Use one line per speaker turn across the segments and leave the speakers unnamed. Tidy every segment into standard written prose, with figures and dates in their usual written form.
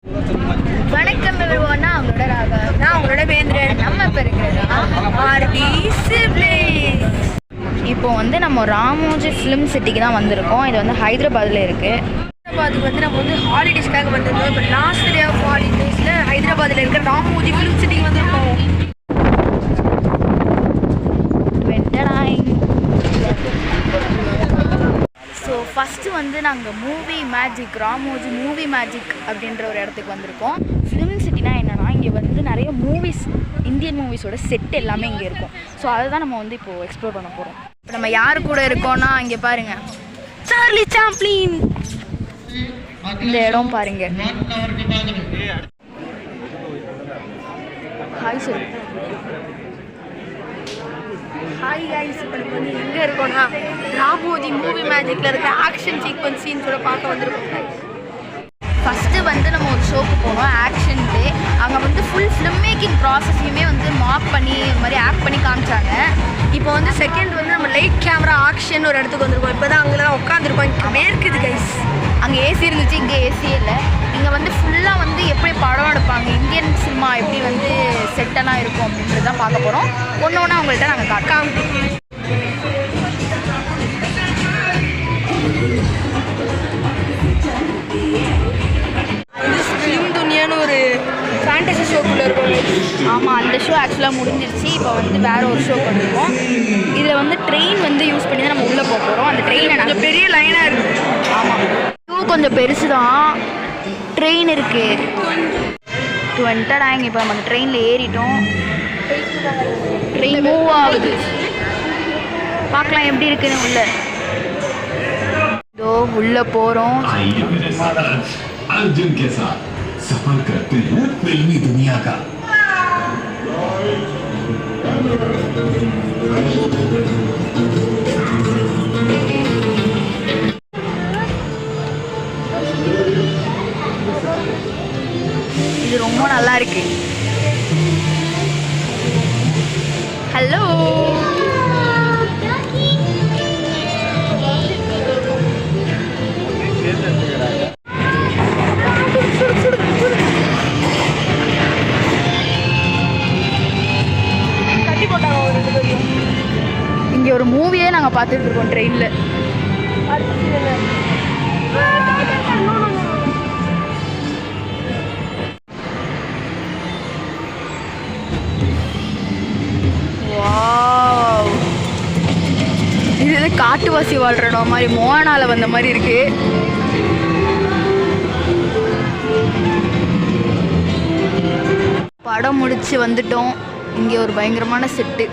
வணக்கம் everyone. அவங்களோட ராகா, நான் அவங்களோட வேந்திரன். நம்ம பேருக்கிறது ஆர்டி சிப்ளிங்ஸ். இப்போ வந்து நம்ம ராமோஜி ஃபிலிம் சிட்டிக்கு தான் வந்திருக்கோம். இது வந்து ஹைதராபாத்தில் இருக்குது. ஹைதராபாத்துக்கு வந்து நம்ம வந்து ஹாலிடேஸ்க்காக வந்திருந்தோம். இப்போ லாஸ்ட் டே ஆஃப் ஹாலிடேஸில் ஹைதராபாத்தில் இருக்கிற ராமோஜி ஃபிலிம் சிட்டிக்கு வந்திருக்கோம். ஸோ ஃபஸ்ட்டு வந்து நாங்கள் movie magic, Ramoji movie magic அப்படின்ற ஒரு இடத்துக்கு வந்திருக்கோம். ஃபிலிம் சிட்டினா என்னென்னா, இங்கே வந்து நிறைய மூவிஸ், இந்தியன் மூவிஸோட செட் எல்லாமே இங்கே இருக்கும். ஸோ அதை தான் நம்ம வந்து இப்போது எக்ஸ்ப்ளோர் பண்ண போகிறோம். இப்போ நம்ம யார் கூட இருக்கோன்னா, இங்கே பாருங்கள், சார்லி சாப்ளின். இந்த இடம் பாருங்க. Hi sir. Hi guys. இப்போ நம்ம வந்து எங்கே இருக்கோன்னா, ராமோஜி மூவி மேஜிக்கில் இருக்க ஆக்ஷன் சீக்வன்ஸ் சீன்ஸ் கூட பார்க்க வந்திருக்கோம். ஃபஸ்ட்டு வந்து நம்ம ஒரு ஷோக்கு போனோம், ஆக்ஷன் டே. அங்கே வந்து ஃபுல் ஃபிலிம் மேக்கிங் ப்ராசஸையுமே வந்து மார்க் பண்ணி இது மாதிரி ஆக்ட் பண்ணி காமிச்சாங்க. இப்போ வந்து செகண்ட் வந்து நம்ம லைட் கேமரா ஆக்ஷன் ஒரு இடத்துக்கு வந்திருக்கோம். இப்போ தான் அங்கெல்லாம் உட்காந்துருக்கோம். இங்கே வேர்க்குது கைஸ். அங்கே ஏசி இருந்துச்சு, இங்கே ஏசியே இல்லை. இங்கே வந்து ஃபுல்லாக வந்து எப்படி படம் எடுப்பாங்க, இந்தியன் சினிமா எப்படி வந்து செட்டெல்லாம் இருக்கும் அப்படின்றது தான் பார்க்க போகிறோம். ஒன்று ஒன்று அவங்கள்ட்ட நாங்கள் காமிப்போம். ஃபிலிம் துனியான்னு ஒரு ஃபேண்டசி ஷோக்குள்ளே இருக்கும். ஆமாம், அந்த ஷோ ஆக்சுவலாக முடிஞ்சிருச்சு. இப்போ வந்து வேறு ஒரு ஷோ பண்ணிருக்கோம். இதில் வந்து ட்ரெயின் வந்து யூஸ் பண்ணி தான் நம்ம உள்ளே போக போகிறோம். அந்த ட்ரெயினை நாங்கள் பெரிய லைனாக இருக்குது. ஆமாம், ஷோ கொஞ்சம் பெருசு தான். ட்ரெயின் இருக்குது. வந்துட்டாங்க. இப்போ நம்ம அந்த ட்ரெயினில் ஏறிட்டோம். ட்ரெயின் மூவ் ஆகுது. பார்க்கலாம் எப்படி இருக்குன்னு. உள்ளே இதோ உள்ளே போகிறோம்.
अर्जुन के साथ सफर करते हैं फिल्मी दुनिया का।
இது ரொம்ப நல்லா இருக்கு. ஹலோ. இங்கே ஒரு மூவியே நாங்கள் பார்த்துட்டு இருக்கோம் ட்ரெயினில். இது காட்டுவாசி வாழ்ற இடம் மாதிரி, மோனால வந்த மாதிரி இருக்கு. படம் முடிச்சு வந்துட்டோம். இங்கே ஒரு பயங்கரமான செட்டு,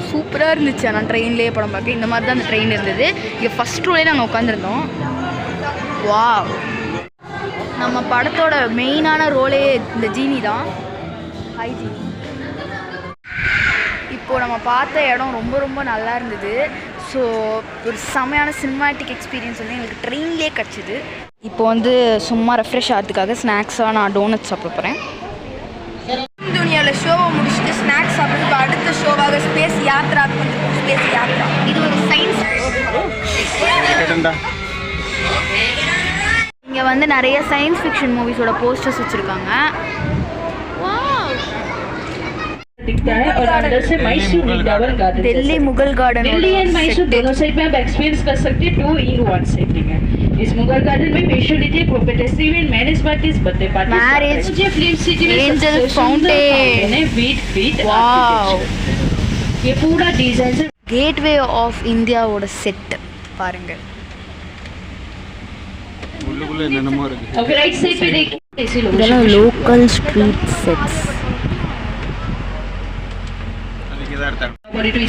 சூப்பராக இருந்துச்சு. ஆனால் ட்ரெயின்லேயே படம் பார்க்க இந்த மாதிரி தான் அந்த ட்ரெயின் இருந்தது. இங்கே ஃபஸ்ட் ரோலே நாங்கள் உட்காந்துருந்தோம். வா, நம்ம படத்தோட மெயினான ரோலே இந்த ஜீனி தான். ஹாய் ஜீனி. இப்போது நம்ம பார்த்த இடம் ரொம்ப ரொம்ப நல்லா இருந்தது. ஸோ ஒரு செமையான சினிமாட்டிக் எக்ஸ்பீரியன்ஸ் வந்து எங்களுக்கு ட்ரெயின்லேயே கிடச்சிது. இப்போ வந்து சும்மா ரெஃப்ரெஷ் ஆகிறதுக்காக ஸ்நாக்ஸாக நான் டோனட் சாப்பிட போகிறேன். துனியாவில் ஷோவை முடிச்சுட்டு ஸ்நாக்ஸ் சாப்பிட்டு அடுத்த ஷோவாக ஸ்பேஸ் யாத்ரா. ஸ்பேஸ் யாத்ரா இது ஒரு சயின்ஸ். இங்கே வந்து நிறைய சயின்ஸ் ஃபிக்ஷன் மூவிஸோட போஸ்டர்ஸ் வச்சுருக்காங்க.
और अंदर से Mysore flower garden,
Delhi Mughal garden,
Delhi and Mysore दोनों साइड में आप एक्सपीरियंस कर सकते हैं 2 in 1 सेटिंग है. इस मुगल गार्डन में स्पेशलिटी प्रोपेटेस्टिव and marriage parties, birthday parties,
marriage,
मुझे फिल्म सिटी में
एंजल फाउंटेन
है बीट बीट।
वाओ,
ये पूरा डिजाइन से
गेटवे ऑफ इंडिया ஓட செட் பாருங்க.
ओके राइट साइड पे देखिए, ऐसे
இதெல்லாம் லோக்கல் ஸ்ட்ரீட் செட்ஸ்.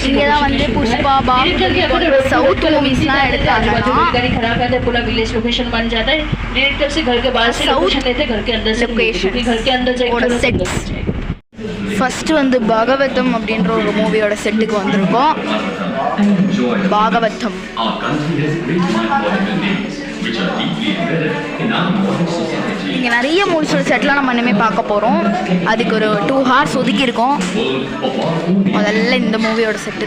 இங்கே தான் வந்து புஷ்பா, பாகுபலி, சவுத் மூவிஸ்லாம் எடுத்தாங்கன்னா
गाड़ी खड़ा करते पूरा विलेज लोकेशन बन जाता है. डायरेक्टर से घर के बाहर से लोकेशन लेते, घर के अंदर से लोकेशन, घर के अंदर जाके
ஃபஸ்ட்டு வந்து பாகவதம் அப்படின்ற ஒரு மூவியோட செட்டுக்கு வந்திருக்கோம். பாகவதம் இங்கே நிறைய மூவிஸோட செட்லாம் நம்ம இனிமேல் பார்க்க போகிறோம். அதுக்கு ஒரு 2 hours ஒதுக்கியிருக்கோம். முதல்ல இந்த மூவியோட செட்டு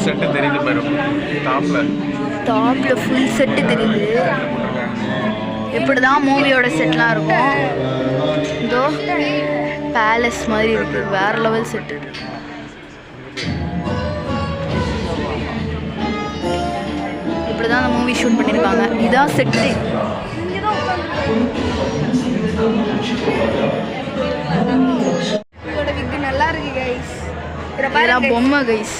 செட்டு தெரியுது பாரு, டாப்ல
ஃபுல் செட்டு தெரியுது. இப்படி தான் மூவியோட செட்லாம் இருக்கும். இதோ பேலஸ் மாதிரி இருக்கு, வேற லெவல் செட்டு. இப்படி தான் அந்த மூவி ஷூட் பண்ணியிருக்காங்க. இதான் செட்டு. இதோட விக்கு நல்லா இருக்கு கைஸ். இதெல்லாம் பொம்மை கைஸ்.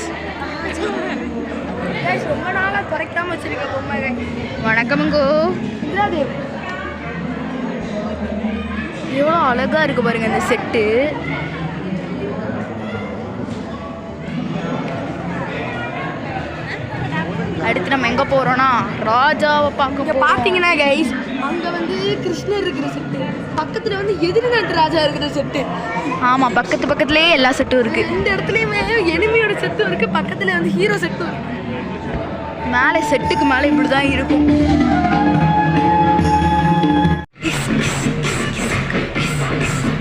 ரொம்ப நாளாக குறைக்காம வச்சிருக்க பொம்மை கைஸ். வணக்கமுங்கோ. எவ்வளோ அழகா இருக்கு பாருங்க இந்த செட்டு. அடுத்து நம்ம எங்கே போகிறோன்னா ராஜாவை பார்க்க. பார்த்தீங்கன்னா கைஸ் அங்கே வந்து கிருஷ்ணர் இருக்கிற செட்டு, பக்கத்தில் வந்து எதிர்நாட்டு ராஜா இருக்கிற செட்டு. ஆமாம், பக்கத்துலேயே எல்லா செட்டும் இருக்குது. இந்த இடத்துலையுமே எனிமியோட செட்டும் இருக்குது, பக்கத்தில் வந்து ஹீரோ செட்டும் இருக்குது. மேலே செட்டுக்கு மேலே இப்படி தான் இருக்கும்.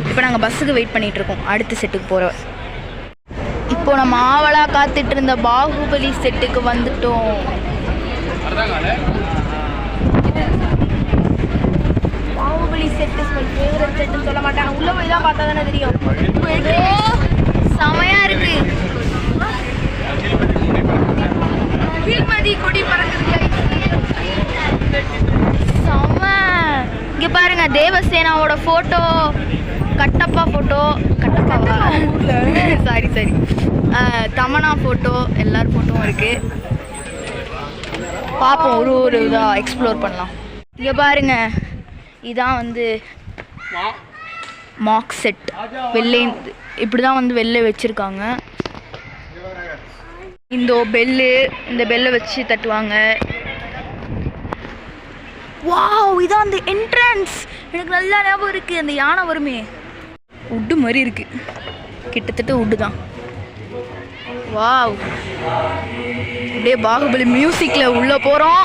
இப்போ நாங்கள் பஸ்ஸுக்கு வெயிட் பண்ணிகிட்ருக்கோம் அடுத்த செட்டுக்கு போகிற. இப்போ நம்ம ஆவலாக காத்துட்டு இருந்த பாகுபலி செட்டுக்கு வந்துட்டோம். பாகுபலி செட்டு ஃபேவரட் செட்டுன்னு சொல்ல மாட்டாங்க, உள்ள போய் தான் பார்த்தா தானே தெரியும். செமையா இருக்கு. கொடி பறக்குது. செம. இங்க பாருங்க தேவசேனாவோட போட்டோ, கட்டப்பா ஃபோட்டோ, கட்டப்பாவா சாரி தமனா ஃபோட்டோ, எல்லார் ஃபோட்டோவும் இருக்குது. பார்ப்போம், ஒரு இதாக எக்ஸ்ப்ளோர் பண்ணலாம். இங்கே பாருங்க, இதான் வந்து மார்க் செட். வெள்ளை இப்படி தான் வந்து வெள்ளை வச்சுருக்காங்க. இந்த பெல்லை வச்சு தட்டுவாங்க. வாவ், இதான் அந்த என்ட்ரன்ஸ். எனக்கு நல்லா ஞாபகம் இருக்குது, அந்த யானை வருமே, உட்டு மாதிரி இருக்குது, கிட்டத்தட்ட உட்டு தான். வாவ், அப்படியே பாகுபலி மியூசிக்கில் உள்ளே போகிறோம்.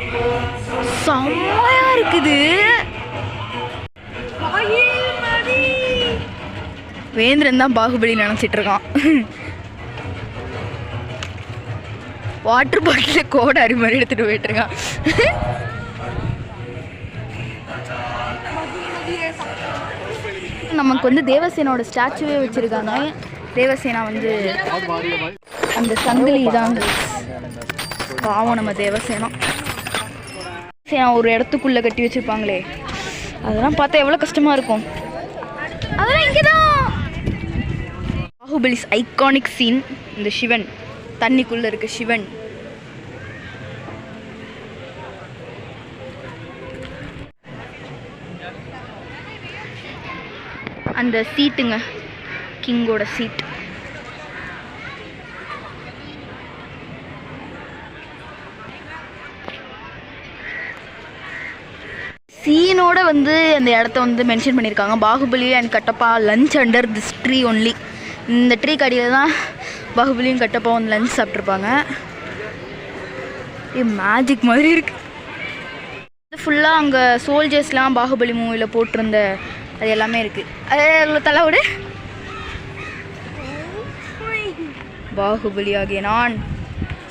செம்மையாக இருக்குது. வேந்திரன் தான் பாகுபலி நினச்சிட்டு இருக்கான். வாட்டர் பாட்டில் கோடாரி மாதிரி எடுத்துகிட்டு போயிட்டுருக்கான். நமக்கு வந்து தேவசேனாவோட ஸ்டாச்சுவே வச்சுருக்காங்க. தேவசேனா வந்து அந்த சங்கிலி தான் பாவம். நம்ம தேவசேனா ஒரு இடத்துக்குள்ளே கட்டி வச்சுருப்பாங்களே, அதெல்லாம் பார்த்தா எவ்வளோ கஷ்டமாக இருக்கும். அதெல்லாம் இங்கே தான் பாகுபலிஸ் ஐகானிக் சீன். இந்த சிவன், தண்ணிக்குள்ளே இருக்க சிவன். அந்த சீட்டுங்க, கிங்கோட சீட். சீனோட வந்து அந்த இடத்த வந்து மென்ஷன் பண்ணியிருக்காங்க. Baahubali and Kattappa lunch under this tree only. இந்த ட்ரீ கடியில் தான் பாகுபலியும் கட்டப்பா வந்து லஞ்ச் சாப்பிட்ருப்பாங்க. இது மேஜிக் மாதிரி இருக்கு. இது ஃபுல்லாக அங்கே சோல்ஜர்ஸ்லாம் பாகுபலி மூவியில் போட்டிருந்த அது எல்லாமே இருக்குது. அது தலைவிடு. பாகுபலி ஆகிய நான்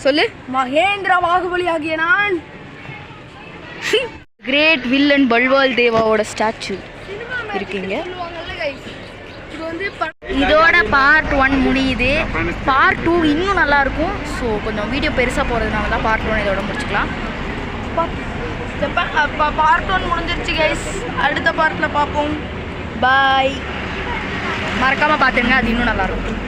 சொல்லு. மகேந்திர பாகுபலி ஆகிய நான். கிரேட் வில்லன் பல்வால் தேவாவோட ஸ்டாச்சு இருக்கீங்க. இதோட பார்ட் 1 முடியுது. பார்ட் 2 இன்னும் நல்லாயிருக்கும். ஸோ கொஞ்சம் வீடியோ பெருசாக போகிறதுனால தான் பார்ட் 1 இதோட முடிச்சுக்கலாம். பார்ட் 1 முடிஞ்சிருச்சு கைஸ். அடுத்த பார்ட்டில் பார்ப்போம். பாய். மறக்காமல் பார்த்துங்க, அது இன்னும் நல்லாயிருக்கும்.